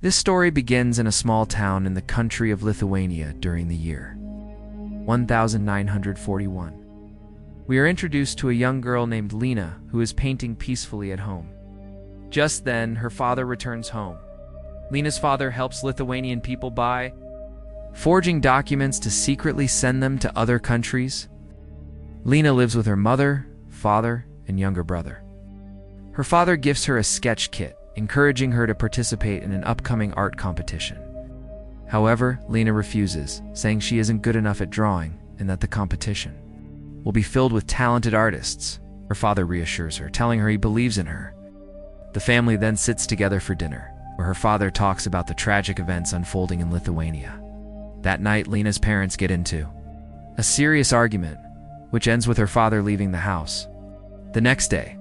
This story begins in a small town in the country of Lithuania during the year 1941. We are introduced to a young girl named Lina who is painting peacefully at home. Just then, her father returns home. Lina's father helps Lithuanian people by forging documents to secretly send them to other countries. Lina lives with her mother, father, and younger brother. Her father gives her a sketch kit, encouraging her to participate in an upcoming art competition. However, Lina refuses, saying she isn't good enough at drawing and that the competition will be filled with talented artists. Her father reassures her, telling her he believes in her. The family then sits together for dinner, where her father talks about the tragic events unfolding in Lithuania. That night, Lina's parents get into a serious argument, which ends with her father leaving the house. The next day,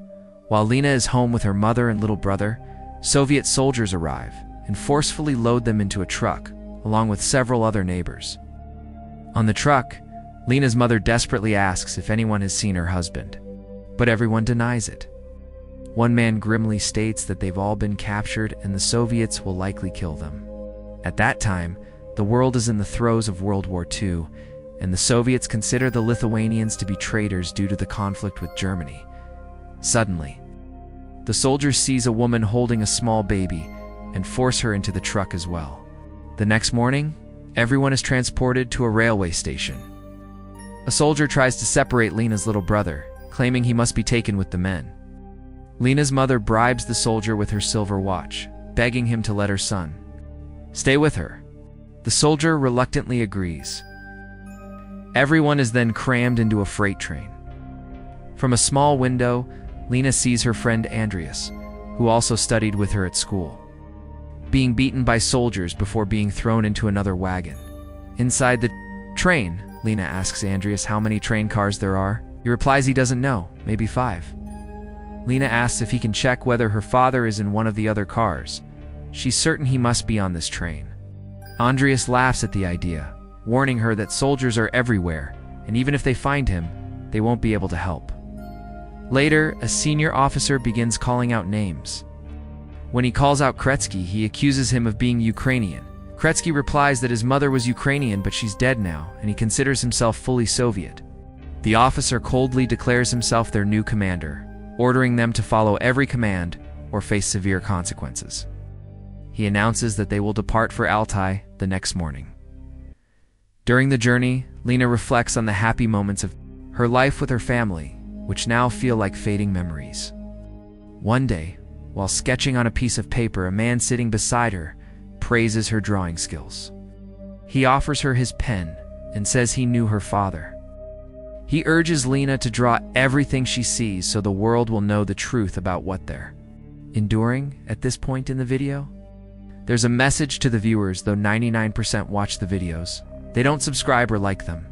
while Lina is home with her mother and little brother, Soviet soldiers arrive and forcefully load them into a truck, along with several other neighbors. On the truck, Lina's mother desperately asks if anyone has seen her husband, but everyone denies it. One man grimly states that they've all been captured and the Soviets will likely kill them. At that time, the world is in the throes of World War II, and the Soviets consider the Lithuanians to be traitors due to the conflict with Germany. Suddenly, the soldiers seize a woman holding a small baby and force her into the truck as well. The next morning, everyone is transported to a railway station. A soldier tries to separate Lina's little brother, claiming he must be taken with the men. Lina's mother bribes the soldier with her silver watch, begging him to let her son stay with her. The soldier reluctantly agrees. Everyone is then crammed into a freight train. From a small window, Lina sees her friend Andreas, who also studied with her at school, being beaten by soldiers before being thrown into another wagon. Inside the train, Lina asks Andreas how many train cars there are. He replies he doesn't know, maybe 5. Lina asks if he can check whether her father is in one of the other cars. She's certain he must be on this train. Andreas laughs at the idea, warning her that soldiers are everywhere, and even if they find him, they won't be able to help. Later, a senior officer begins calling out names. When he calls out Kretsky, he accuses him of being Ukrainian. Kretsky replies that his mother was Ukrainian, but she's dead now, and he considers himself fully Soviet. The officer coldly declares himself their new commander, ordering them to follow every command or face severe consequences. He announces that they will depart for Altai the next morning. During the journey, Lina reflects on the happy moments of her life with her family, which now feel like fading memories. One day, while sketching on a piece of paper, a man sitting beside her praises her drawing skills. He offers her his pen and says he knew her father. He urges Lina to draw everything she sees so the world will know the truth about what they're enduring at this point in the video. There's a message to the viewers, though 99% watch the videos. They don't subscribe or like them.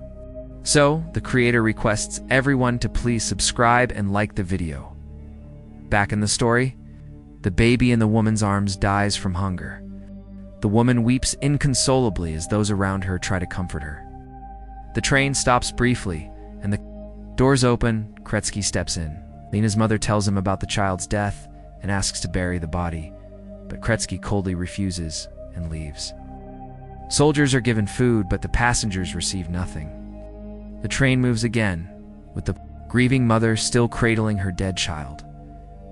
So, the creator requests everyone to please subscribe and like the video. Back in the story, the baby in the woman's arms dies from hunger. The woman weeps inconsolably as those around her try to comfort her. The train stops briefly, and the doors open. Kretsky steps in. Lina's mother tells him about the child's death and asks to bury the body, but Kretsky coldly refuses and leaves. Soldiers are given food, but the passengers receive nothing. The train moves again, with the grieving mother still cradling her dead child.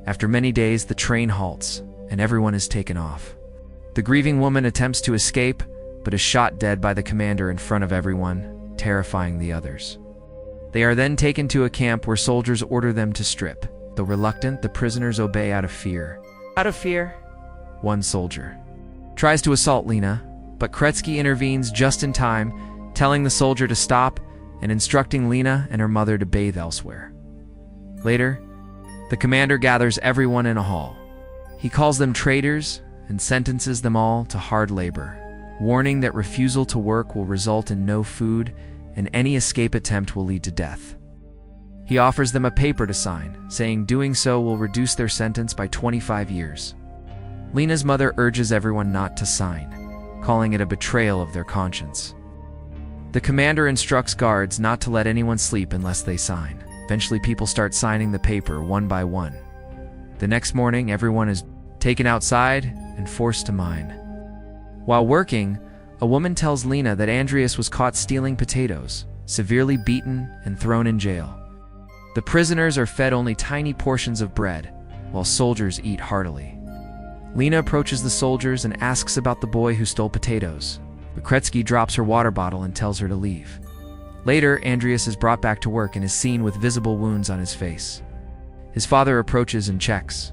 After many days, the train halts, and everyone is taken off. The grieving woman attempts to escape, but is shot dead by the commander in front of everyone, terrifying the others. They are then taken to a camp where soldiers order them to strip. Though reluctant, the prisoners obey out of fear. Out of fear? One soldier tries to assault Lina, but Kretsky intervenes just in time, telling the soldier to stop and instructing Lina and her mother to bathe elsewhere. Later, the commander gathers everyone in a hall. He calls them traitors and sentences them all to hard labor, warning that refusal to work will result in no food and any escape attempt will lead to death. He offers them a paper to sign, saying doing so will reduce their sentence by 25 years. Lina's mother urges everyone not to sign, calling it a betrayal of their conscience. The commander instructs guards not to let anyone sleep unless they sign. Eventually, people start signing the paper one by one. The next morning, everyone is taken outside and forced to mine. While working, a woman tells Lina that Andreas was caught stealing potatoes, severely beaten, and thrown in jail. The prisoners are fed only tiny portions of bread, while soldiers eat heartily. Lina approaches the soldiers and asks about the boy who stole potatoes, but Kretsky drops her water bottle and tells her to leave. Later, Andreas is brought back to work and is seen with visible wounds on his face. His father approaches and checks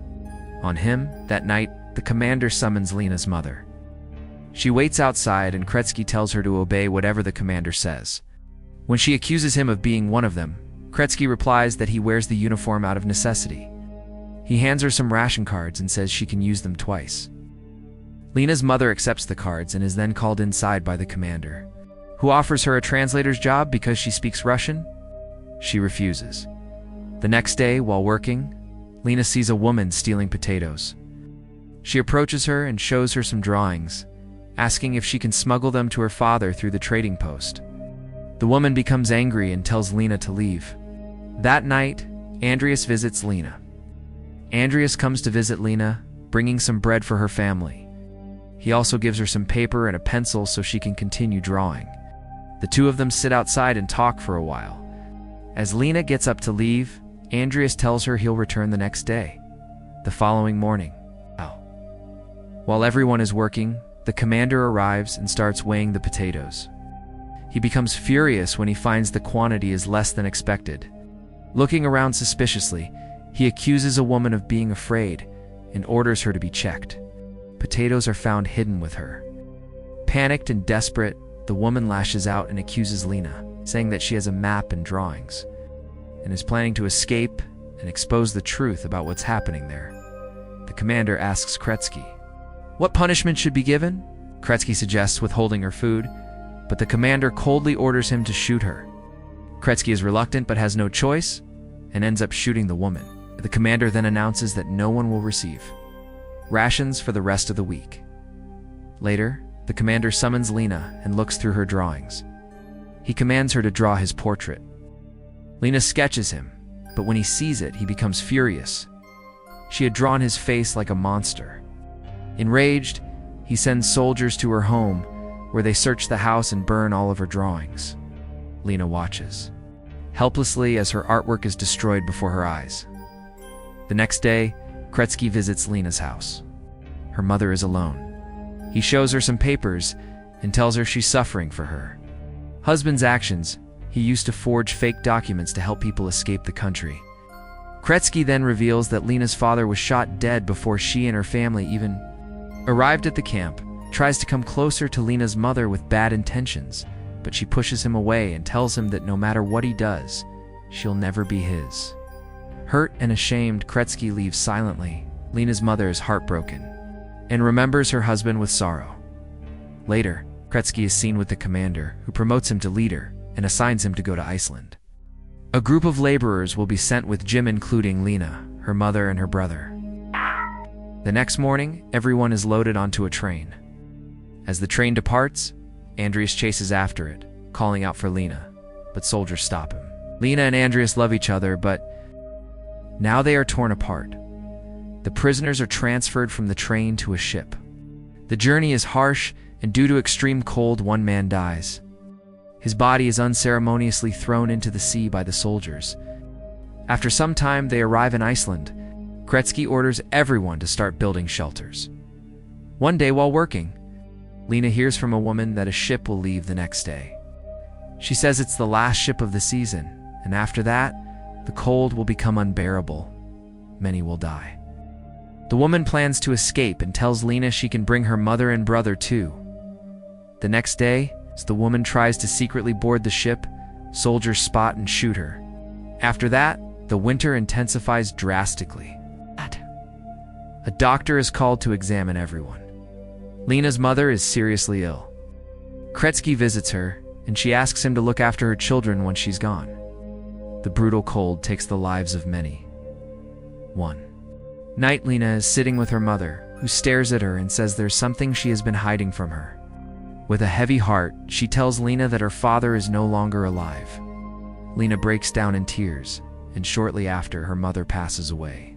on him. That night, the commander summons Lina's mother. She waits outside and Kretsky tells her to obey whatever the commander says. When she accuses him of being one of them, Kretsky replies that he wears the uniform out of necessity. He hands her some ration cards and says she can use them twice. Lina's mother accepts the cards and is then called inside by the commander, who offers her a translator's job because she speaks Russian. She refuses. The next day, while working, Lina sees a woman stealing potatoes. She approaches her and shows her some drawings, asking if she can smuggle them to her father through the trading post. The woman becomes angry and tells Lina to leave. That night, Andreas visits Lina. Andreas comes to visit Lina, bringing some bread for her family. He also gives her some paper and a pencil so she can continue drawing. The two of them sit outside and talk for a while. As Lina gets up to leave, Andreas tells her he'll return the next day. The following morning, while everyone is working, the commander arrives and starts weighing the potatoes. He becomes furious when he finds the quantity is less than expected. Looking around suspiciously, he accuses a woman of being afraid and orders her to be checked. Potatoes are found hidden with her. Panicked and desperate, the woman lashes out and accuses Lina, saying that she has a map and drawings, and is planning to escape and expose the truth about what's happening there. The commander asks Kretsky what punishment should be given. Kretsky suggests withholding her food, but the commander coldly orders him to shoot her. Kretsky is reluctant but has no choice and ends up shooting the woman. The commander then announces that no one will receive rations for the rest of the week. Later, the commander summons Lina and looks through her drawings. He commands her to draw his portrait. Lina sketches him, but when he sees it, he becomes furious. She had drawn his face like a monster. Enraged, he sends soldiers to her home, where they search the house and burn all of her drawings. Lina watches helplessly as her artwork is destroyed before her eyes. The next day, Kretsky visits Lina's house. Her mother is alone. He shows her some papers and tells her she's suffering for her husband's actions. He used to forge fake documents to help people escape the country. Kretsky then reveals that Lina's father was shot dead before she and her family even arrived at the camp, tries to come closer to Lina's mother with bad intentions, but she pushes him away and tells him that no matter what he does, she'll never be his. Hurt and ashamed, Kretsky leaves silently. Lina's mother is heartbroken and remembers her husband with sorrow. Later, Kretsky is seen with the commander, who promotes him to leader and assigns him to go to Iceland. A group of laborers will be sent with Jim, including Lina, her mother, and her brother. The next morning, everyone is loaded onto a train. As the train departs, Andreas chases after it, calling out for Lina, but soldiers stop him. Lina and Andreas love each other, but now they are torn apart. The prisoners are transferred from the train to a ship. The journey is harsh, and due to extreme cold, one man dies. His body is unceremoniously thrown into the sea by the soldiers. After some time, they arrive in Iceland. Kretsky orders everyone to start building shelters. One day while working, Lina hears from a woman that a ship will leave the next day. She says it's the last ship of the season, and after that, the cold will become unbearable. Many will die. The woman plans to escape and tells Lina she can bring her mother and brother too. The next day, as the woman tries to secretly board the ship, soldiers spot and shoot her. After that, the winter intensifies drastically. A doctor is called to examine everyone. Lina's mother is seriously ill. Kretsky visits her, and she asks him to look after her children when she's gone. The brutal cold takes the lives of many. One night, Lina is sitting with her mother, who stares at her and says there's something she has been hiding from her. With a heavy heart, she tells Lina that her father is no longer alive. Lina breaks down in tears, and shortly after, her mother passes away.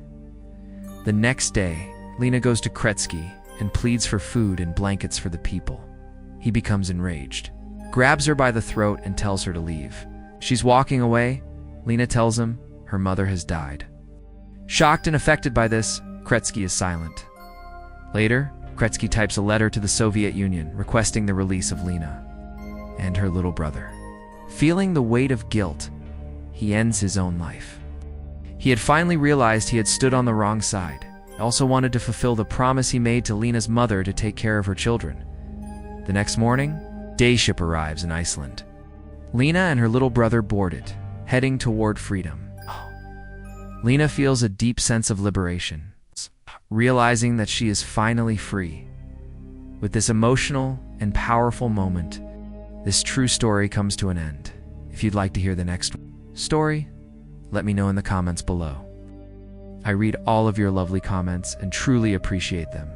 The next day, Lina goes to Kretsky and pleads for food and blankets for the people. He becomes enraged, grabs her by the throat and tells her to leave. She's walking away. Lina tells him her mother has died. Shocked and affected by this, Kretsky is silent. Later, Kretsky types a letter to the Soviet Union requesting the release of Lina and her little brother. Feeling the weight of guilt, he ends his own life. He had finally realized he had stood on the wrong side. He also wanted to fulfill the promise he made to Lina's mother to take care of her children. The next morning, day ship arrives in Iceland. Lina and her little brother board it, heading toward freedom. Lina feels a deep sense of liberation, realizing that she is finally free. With this emotional and powerful moment, this true story comes to an end. If you'd like to hear the next story, let me know in the comments below. I read all of your lovely comments and truly appreciate them.